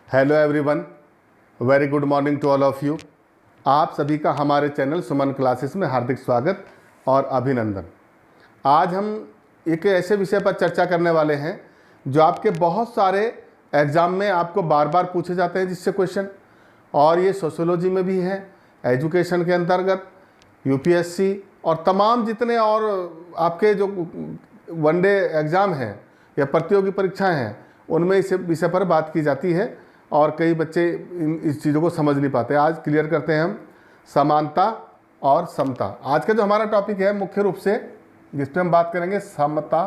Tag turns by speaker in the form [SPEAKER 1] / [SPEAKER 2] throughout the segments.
[SPEAKER 1] Hello everyone, very good morning to all of you. आप सभी का हमारे चैनल सुमन क्लासेस में हार्दिक स्वागत और अभिनंदन। आज हम एक ऐसे विषय पर चर्चा करने वाले हैं जो आपके बहुत सारे एग्ज़ाम में आपको बार बार पूछे जाते हैं जिससे क्वेश्चन, और ये सोशियोलॉजी में भी है, एजुकेशन के अंतर्गत, यूपीएससी और तमाम जितने और आपके जो वनडे एग्ज़ाम हैं या प्रतियोगी परीक्षाएं हैं उनमें इस विषय पर बात की जाती है और कई बच्चे इस चीज़ों को समझ नहीं पाते। आज क्लियर करते हैं हम समानता और समता। आज का जो हमारा टॉपिक है मुख्य रूप से जिस पे हम बात करेंगे समता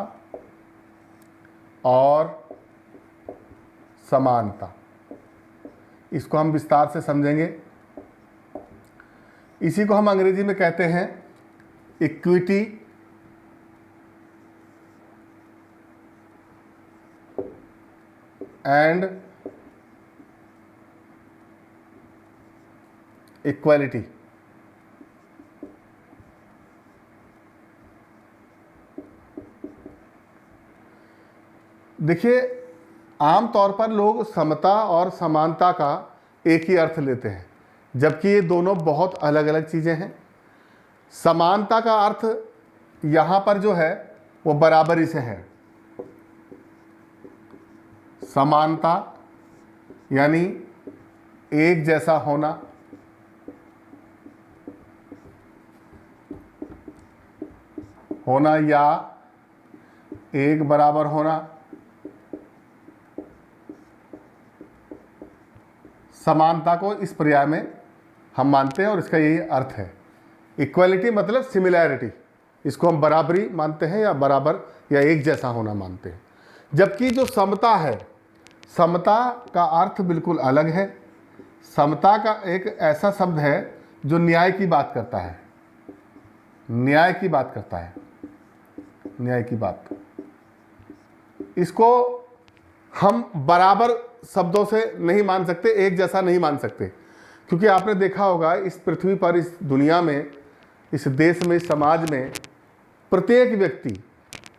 [SPEAKER 1] और समानता, इसको हम विस्तार से समझेंगे। इसी को हम अंग्रेजी में कहते हैं इक्विटी एंड इक्वालिटी। देखिए, आमतौर पर लोग समता और समानता का एक ही अर्थ लेते हैं, जबकि ये दोनों बहुत अलग अलग चीज़ें हैं। समानता का अर्थ यहाँ पर जो है वो बराबरी से है। समानता यानी एक जैसा होना, या एक बराबर होना। समानता को इस पर्याय में हम मानते हैं और इसका यही अर्थ है। इक्वलिटी मतलब सिमिलैरिटी, इसको हम बराबरी मानते हैं या बराबर या एक जैसा होना मानते हैं। जबकि जो समता है, समता का अर्थ बिल्कुल अलग है। समता का एक ऐसा शब्द है जो न्याय की बात करता है, न्याय की बात करता है, न्याय की बात। इसको हम बराबर शब्दों से नहीं मान सकते, एक जैसा नहीं मान सकते, क्योंकि आपने देखा होगा इस पृथ्वी पर, इस दुनिया में, इस देश में, इस समाज में प्रत्येक व्यक्ति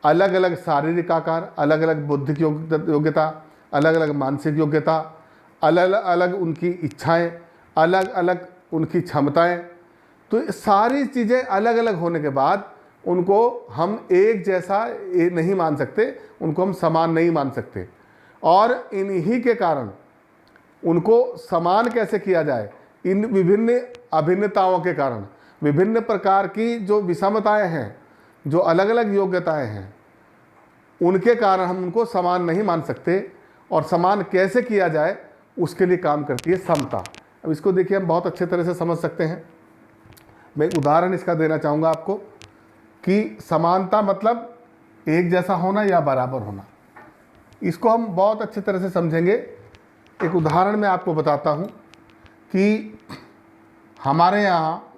[SPEAKER 1] अलग अलग शारीरिक आकार, अलग अलग बौद्धिक योग्यता, अलग अलग मानसिक योग्यता, अलग अलग उनकी इच्छाएं, अलग अलग उनकी क्षमताएं, तो सारी चीज़ें अलग अलग होने के बाद उनको हम एक जैसा नहीं मान सकते, उनको हम समान नहीं मान सकते। और इन्हीं के कारण उनको समान कैसे किया जाए, इन विभिन्न अभिन्नताओं के कारण, विभिन्न प्रकार की जो विषमताएं हैं, जो अलग अलग योग्यताएं हैं, उनके कारण हम उनको समान नहीं मान सकते। और समान कैसे किया जाए उसके लिए काम करती है समता। अब इसको देखिए, हम बहुत अच्छे तरह से समझ सकते हैं। मैं एक उदाहरण इसका देना चाहूँगा आपको कि समानता मतलब एक जैसा होना या बराबर होना। इसको हम बहुत अच्छे तरह से समझेंगे। एक उदाहरण मैं आपको बताता हूँ कि हमारे यहाँ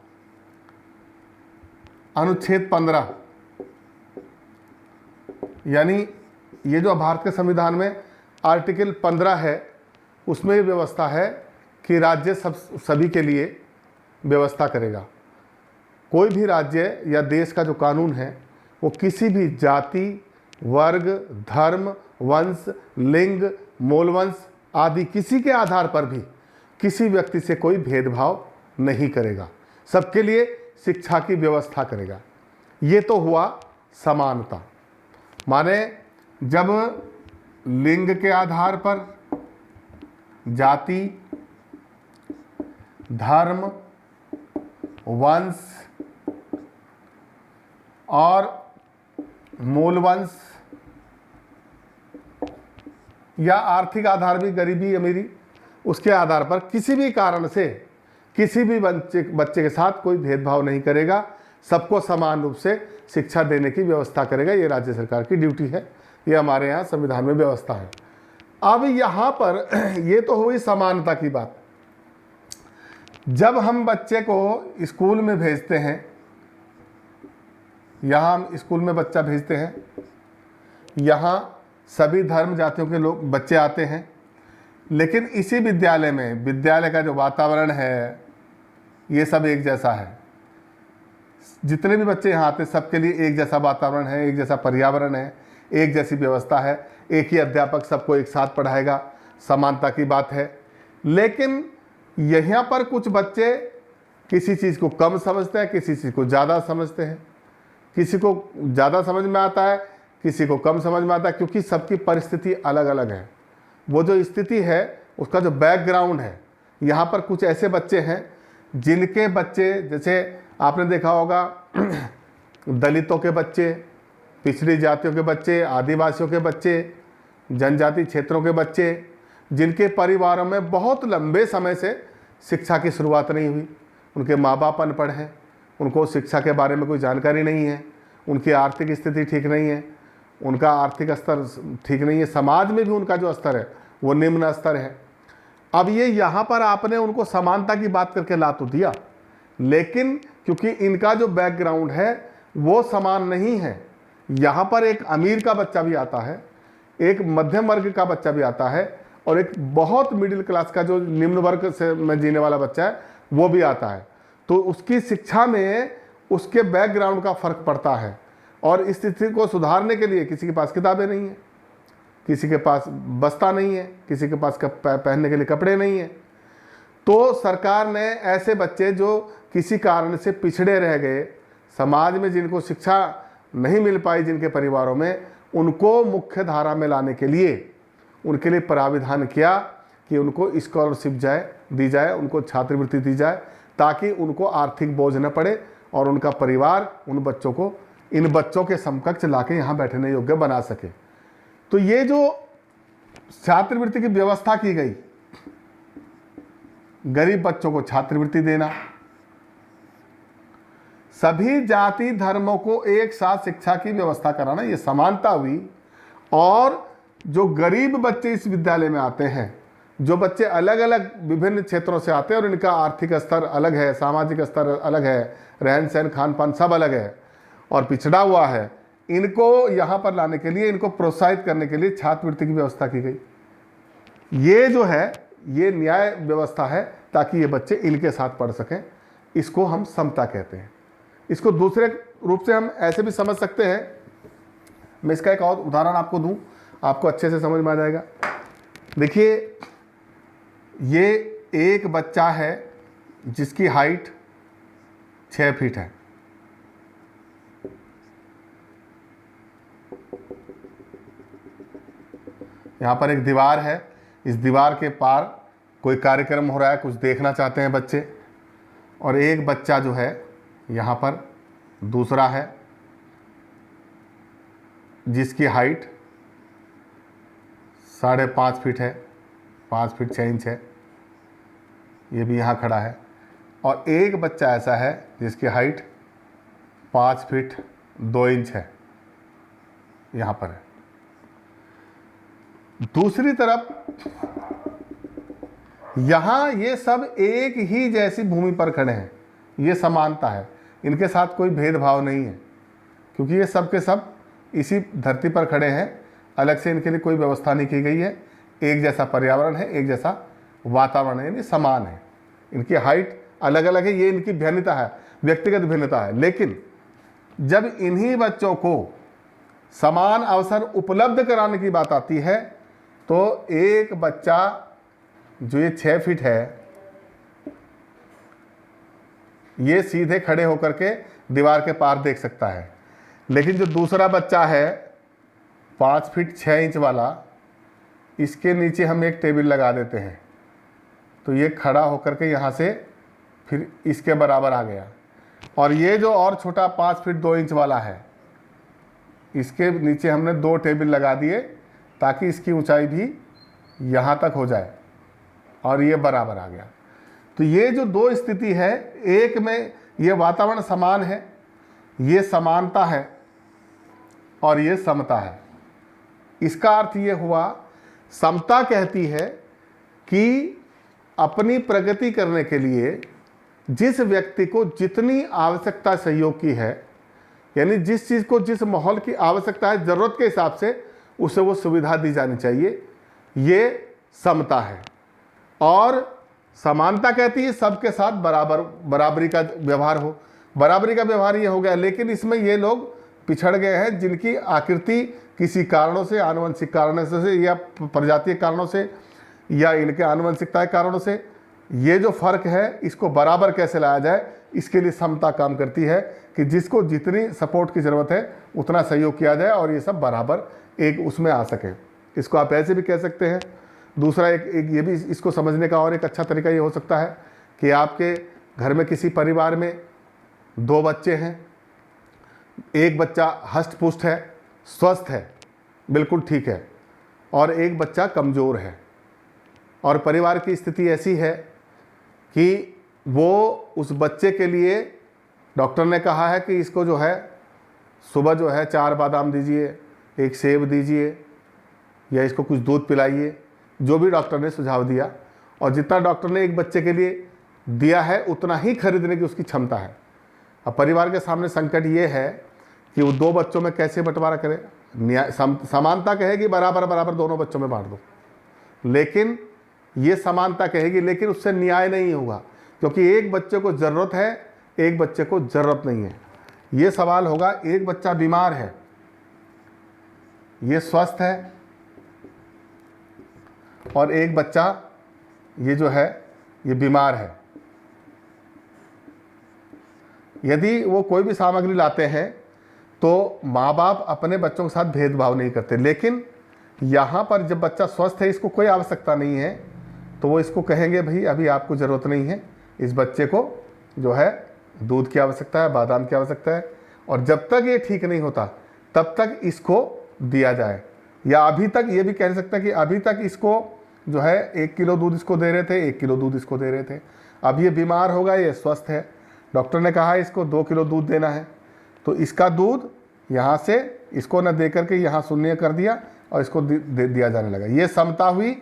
[SPEAKER 1] अनुच्छेद 15 यानी ये जो भारत के संविधान में आर्टिकल 15 है, उसमें व्यवस्था है कि राज्य सभी के लिए व्यवस्था करेगा। कोई भी राज्य या देश का जो कानून है वो किसी भी जाति, वर्ग, धर्म, वंश, लिंग, मूलवंश आदि किसी के आधार पर भी किसी व्यक्ति से कोई भेदभाव नहीं करेगा, सबके लिए शिक्षा की व्यवस्था करेगा। ये तो हुआ समानता। माने जब लिंग के आधार पर, जाति, धर्म, वंश और मूलवंश या आर्थिक आधार भी, गरीबी अमीरी, उसके आधार पर किसी भी कारण से किसी भी बच्चे के साथ कोई भेदभाव नहीं करेगा, सबको समान रूप से शिक्षा देने की व्यवस्था करेगा। ये राज्य सरकार की ड्यूटी है, ये हमारे यहाँ संविधान में व्यवस्था है। अब यहाँ पर ये तो हुई समानता की बात। जब हम बच्चे को स्कूल में भेजते हैं, यहाँ हम स्कूल में बच्चा भेजते हैं, यहाँ सभी धर्म जातियों के लोग बच्चे आते हैं, लेकिन इसी विद्यालय में, विद्यालय का जो वातावरण है ये सब एक जैसा है। जितने भी बच्चे यहाँ आते हैं सबके लिए एक जैसा वातावरण है, एक जैसा पर्यावरण है, एक जैसी व्यवस्था है, एक ही अध्यापक सबको एक साथ पढ़ाएगा। समानता की बात है। लेकिन यहाँ पर कुछ बच्चे किसी चीज़ को कम समझते हैं, किसी चीज़ को ज़्यादा समझते हैं। किसी को ज़्यादा समझ में आता है, किसी को कम समझ में आता है, क्योंकि सबकी परिस्थिति अलग अलग है। वो जो स्थिति है, उसका जो बैकग्राउंड है, यहाँ पर कुछ ऐसे बच्चे हैं जिनके बच्चे, जैसे आपने देखा होगा दलितों के बच्चे, पिछड़ी जातियों के बच्चे, आदिवासियों के बच्चे, जनजाति क्षेत्रों के बच्चे, जिनके परिवारों में बहुत लंबे समय से शिक्षा की शुरुआत नहीं हुई, उनके माँ बाप अनपढ़ हैं, उनको शिक्षा के बारे में कोई जानकारी नहीं है, उनकी आर्थिक स्थिति ठीक नहीं है, उनका आर्थिक स्तर ठीक नहीं है, समाज में भी उनका जो स्तर है वो निम्न स्तर है। अब ये यहाँ पर आपने उनको समानता की बात करके ला तो दिया, लेकिन क्योंकि इनका जो बैकग्राउंड है वो समान नहीं है, यहाँ पर एक अमीर का बच्चा भी आता है, एक मध्यम वर्ग का बच्चा भी आता है, और एक बहुत मिडिल क्लास का जो निम्न वर्ग से में जीने वाला बच्चा है वो भी आता है। तो उसकी शिक्षा में उसके बैकग्राउंड का फ़र्क पड़ता है। और इस स्थिति को सुधारने के लिए किसी के पास किताबें नहीं है, किसी के पास बस्ता नहीं है, किसी के पास पहनने के लिए कपड़े नहीं है। तो सरकार ने ऐसे बच्चे जो किसी कारण से पिछड़े रह गए समाज में, जिनको शिक्षा नहीं मिल पाई जिनके परिवारों में, उनको मुख्य धारा में लाने के लिए उनके लिए प्राविधान किया कि उनको स्कॉलरशिप दी जाए, उनको छात्रवृत्ति दी जाए, ताकि उनको आर्थिक बोझ न पड़े और उनका परिवार इन बच्चों के समकक्ष लाके यहाँ बैठने योग्य बना सके। तो ये जो छात्रवृत्ति की व्यवस्था की गई, गरीब बच्चों को छात्रवृत्ति देना, सभी जाति धर्मों को एक साथ शिक्षा की व्यवस्था कराना, ये समानता हुई। और जो गरीब बच्चे इस विद्यालय में आते हैं, जो बच्चे अलग अलग विभिन्न क्षेत्रों से आते हैं और इनका आर्थिक स्तर अलग है, सामाजिक स्तर अलग है, रहन सहन खान पान सब अलग है और पिछड़ा हुआ है, इनको यहाँ पर लाने के लिए, इनको प्रोत्साहित करने के लिए छात्रवृत्ति की व्यवस्था की गई। ये जो है ये न्याय व्यवस्था है, ताकि ये बच्चे इनके साथ पढ़ सकें। इसको हम समता कहते हैं। इसको दूसरे रूप से हम ऐसे भी समझ सकते हैं। मैं इसका एक और उदाहरण आपको दूं, आपको अच्छे से समझ में आ जाएगा। देखिए, ये एक बच्चा है जिसकी हाइट 6 फीट है। यहाँ पर एक दीवार है, इस दीवार के पार कोई कार्यक्रम हो रहा है, कुछ देखना चाहते हैं बच्चे। और एक बच्चा जो है यहाँ पर दूसरा है, जिसकी हाइट 5.5 फीट है, 5 फीट 6 इंच है, ये भी यहाँ खड़ा है। और एक बच्चा ऐसा है जिसकी हाइट 5 फीट 2 इंच है, यहाँ पर है। दूसरी तरफ यहाँ ये सब एक ही जैसी भूमि पर खड़े हैं, ये समानता है, इनके साथ कोई भेदभाव नहीं है, क्योंकि ये सब के सब इसी धरती पर खड़े हैं। अलग से इनके लिए कोई व्यवस्था नहीं की गई है, एक जैसा पर्यावरण है, एक जैसा वातावरण है, यानी समान है। इनकी हाइट अलग अलग है, ये इनकी भिन्नता है, व्यक्तिगत भिन्नता है। लेकिन जब इन्हीं बच्चों को समान अवसर उपलब्ध कराने की बात आती है, तो एक बच्चा जो ये 6 फीट है, ये सीधे खड़े होकर के दीवार के पार देख सकता है। लेकिन जो दूसरा बच्चा है 5 फीट 6 इंच वाला, इसके नीचे हम एक टेबल लगा देते हैं, तो ये खड़ा होकर के यहाँ से फिर इसके बराबर आ गया। और ये जो और छोटा 5 फीट 2 इंच वाला है, इसके नीचे हमने 2 टेबल लगा दिए, ताकि इसकी ऊंचाई भी यहाँ तक हो जाए, और ये बराबर आ गया। तो ये जो दो स्थिति है, एक में ये वातावरण समान है, ये समानता है, और ये समता है। इसका अर्थ ये हुआ, समता कहती है कि अपनी प्रगति करने के लिए जिस व्यक्ति को जितनी आवश्यकता सहयोग की है, यानी जिस चीज़ को जिस माहौल की आवश्यकता है, ज़रूरत के हिसाब से उसे वो सुविधा दी जानी चाहिए, ये समता है। और समानता कहती है सबके साथ बराबरी का व्यवहार हो। बराबरी का व्यवहार ये हो गया, लेकिन इसमें ये लोग पिछड़ गए हैं जिनकी आकृति किसी कारणों से, आनुवंशिक कारणों से या प्रजातीय कारणों से या इनके आनुवंशिकता के कारणों से, ये जो फर्क है इसको बराबर कैसे लाया जाए, इसके लिए समता काम करती है कि जिसको जितनी सपोर्ट की ज़रूरत है उतना सहयोग किया जाए और ये सब बराबर एक उसमें आ सके। इसको आप ऐसे भी कह सकते हैं। दूसरा एक ये भी इसको समझने का और एक अच्छा तरीका ये हो सकता है कि आपके घर में किसी परिवार में 2 बच्चे हैं, एक बच्चा हष्ट पुष्ट है, स्वस्थ है, बिल्कुल ठीक है, और एक बच्चा कमज़ोर है, और परिवार की स्थिति ऐसी है कि वो उस बच्चे के लिए डॉक्टर ने कहा है कि इसको जो है सुबह जो है 4 बादाम दीजिए, 1 सेब दीजिए, या इसको कुछ दूध पिलाइए, जो भी डॉक्टर ने सुझाव दिया, और जितना डॉक्टर ने एक बच्चे के लिए दिया है उतना ही खरीदने की उसकी क्षमता है। अब परिवार के सामने संकट ये है कि वो 2 बच्चों में कैसे बंटवारा करे। न्याय समानता कहेगी बराबर बराबर दोनों बच्चों में बांट दो, लेकिन ये समानता कहेगी, लेकिन उससे न्याय नहीं होगा, क्योंकि एक बच्चे को ज़रूरत है, एक बच्चे को ज़रूरत नहीं है। ये सवाल होगा, एक बच्चा बीमार है, ये स्वस्थ है, और एक बच्चा ये जो है ये बीमार है। यदि वो कोई भी सामग्री लाते हैं तो माँ बाप अपने बच्चों के साथ भेदभाव नहीं करते, लेकिन यहाँ पर जब बच्चा स्वस्थ है, इसको कोई आवश्यकता नहीं है, तो वो इसको कहेंगे भाई अभी आपको ज़रूरत नहीं है, इस बच्चे को जो है दूध की आवश्यकता है, बादाम की आवश्यकता है, और जब तक ये ठीक नहीं होता तब तक इसको दिया जाए। या अभी तक ये भी कह सकते हैं कि अभी तक इसको जो है 1 किलो दूध इसको दे रहे थे, 1 किलो दूध इसको दे रहे थे, अब ये बीमार होगा, ये स्वस्थ है, डॉक्टर ने कहा इसको 2 किलो दूध देना है, तो इसका दूध यहाँ से इसको न दे करके यहाँ शून्य कर दिया और इसको दिया जाने लगा। ये समता हुई,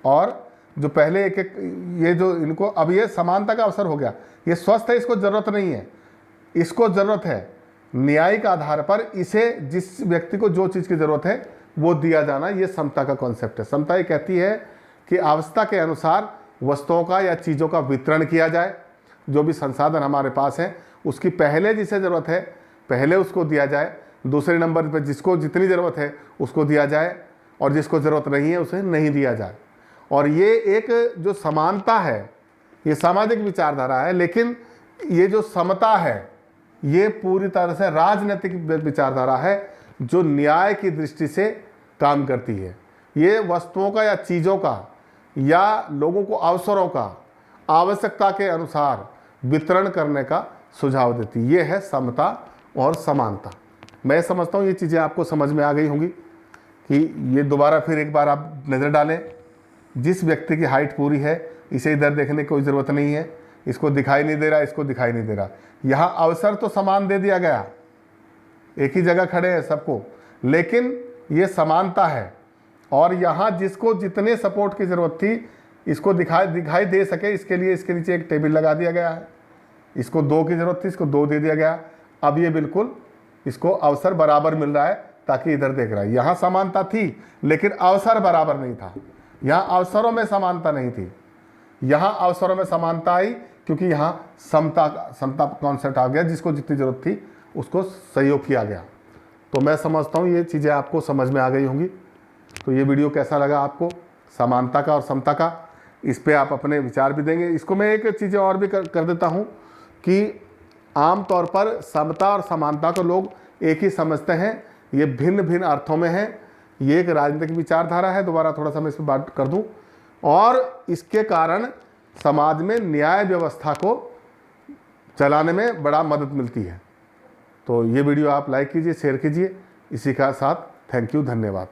[SPEAKER 1] और जो पहले एक ये जो इनको अब ये समानता का अवसर हो गया। ये स्वस्थ है, इसको ज़रूरत नहीं है, इसको ज़रूरत है, न्यायिक आधार पर इसे जिस व्यक्ति को जो चीज़ की ज़रूरत है वो दिया जाना, ये समता का कॉन्सेप्ट है। समता ये कहती है कि आवश्यकता के अनुसार वस्तुओं का या चीज़ों का वितरण किया जाए। जो भी संसाधन हमारे पास हैं उसकी पहले जिसे ज़रूरत है पहले उसको दिया जाए, दूसरे नंबर पर जिसको जितनी ज़रूरत है उसको दिया जाए, और जिसको ज़रूरत नहीं है उसे नहीं दिया जाए। और ये एक जो समानता है ये सामाजिक विचारधारा है, लेकिन ये जो समता है ये पूरी तरह से राजनीतिक विचारधारा है जो न्याय की दृष्टि से काम करती है। ये वस्तुओं का या चीज़ों का या लोगों को अवसरों का आवश्यकता के अनुसार वितरण करने का सुझाव देती है। ये है समता और समानता। मैं समझता हूँ ये चीज़ें आपको समझ में आ गई होंगी कि ये दोबारा फिर एक बार आप नज़र डालें। जिस व्यक्ति की हाइट पूरी है इसे इधर देखने की कोई ज़रूरत नहीं है, इसको दिखाई नहीं दे रहा, इसको दिखाई नहीं दे रहा। यहाँ अवसर तो समान दे दिया गया, एक ही जगह खड़े हैं सबको, लेकिन ये समानता है। और यहाँ जिसको जितने सपोर्ट की ज़रूरत थी इसको दिखाई दे सके, इसके लिए इसके नीचे एक टेबल लगा दिया गया है। इसको 2 की ज़रूरत थी, इसको 2 दे दिया गया। अब ये बिल्कुल इसको अवसर बराबर मिल रहा है ताकि इधर देख रहा है। यहाँ समानता थी लेकिन अवसर बराबर नहीं था। यहाँ अवसरों में समानता नहीं थी, यहाँ अवसरों में समानता आई क्योंकि यहाँ समता कॉन्सेप्ट आ गया। जिसको जितनी ज़रूरत थी उसको सहयोग किया गया। तो मैं समझता हूँ ये चीज़ें आपको समझ में आ गई होंगी। तो ये वीडियो कैसा लगा आपको, समानता का और समता का, इस पे आप अपने विचार भी देंगे। इसको मैं एक चीज़ें और भी कर देता हूँ कि आम तौर पर समता और समानता को लोग एक ही समझते हैं, ये भिन्न भिन्न अर्थों में है। ये एक राजनीतिक विचारधारा है, दोबारा थोड़ा सा मैं इस पर बात कर दूं, और इसके कारण समाज में न्याय व्यवस्था को चलाने में बड़ा मदद मिलती है। तो ये वीडियो आप लाइक कीजिए, शेयर कीजिए। इसी का साथ थैंक यू, धन्यवाद।